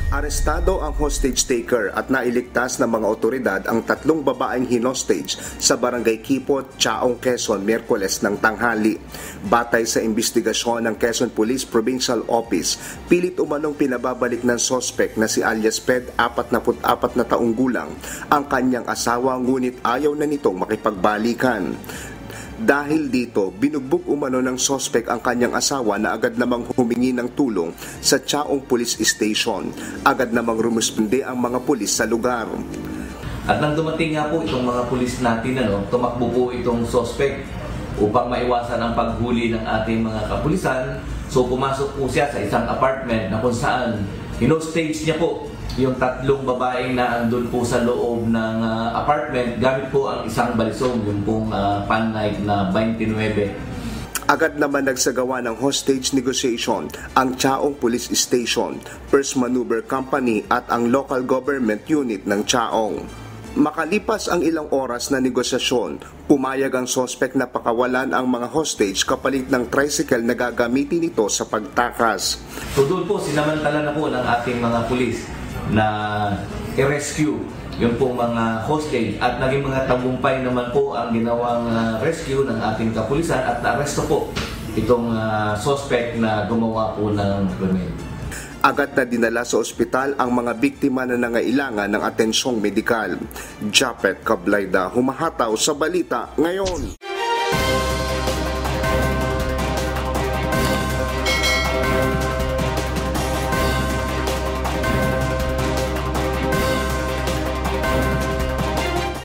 Arestado ang hostage taker at nailigtas ng mga otoridad ang 3 babaeng hinostage sa Barangay Kipot, Chaong, Quezon, Miyerkules ng tanghali. Batay sa investigasyon ng Quezon Police Provincial Office, pilit umanong pinababalik ng sospek na si alias Ped, 44 na taong gulang, ang kanyang asawa ngunit ayaw na nitong makipagbalikan. Dahil dito, binugbog umano ng sospek ang kanyang asawa na agad namang humingi ng tulong sa Chaong Police Station. Agad namang rumusponde ang mga pulis sa lugar. At nang dumating nga po itong mga pulis natin, tumakbo po itong sospek upang maiwasan ang paghuli ng ating mga kapulisan. So pumasok po siya sa isang apartment na kung saan hinostage niya po yung 3 babaeng na andun po sa loob ng apartment gamit po ang isang balisong, yung pong pan-night na 29. Agad naman nagsagawa ng hostage negotiation ang Chaong Police Station, First Maneuver Company at ang local government unit ng Chaong. Makalipas ang ilang oras na negosasyon, pumayag ang sospek na pakawalan ang mga hostage kapalit ng tricycle na gagamitin ito sa pagtakas. So doon po sinamantala na po ng ating mga pulis na i-rescue yung pong mga hostage at naging mga tagumpay naman po ang ginawang rescue ng ating kapulisan at naaresto po itong suspect na gumawa po ng krimen. Agad na dinala sa ospital ang mga biktima na nangailangan ng atensyong medikal. Japet Cablayda, humahataw sa balita ngayon.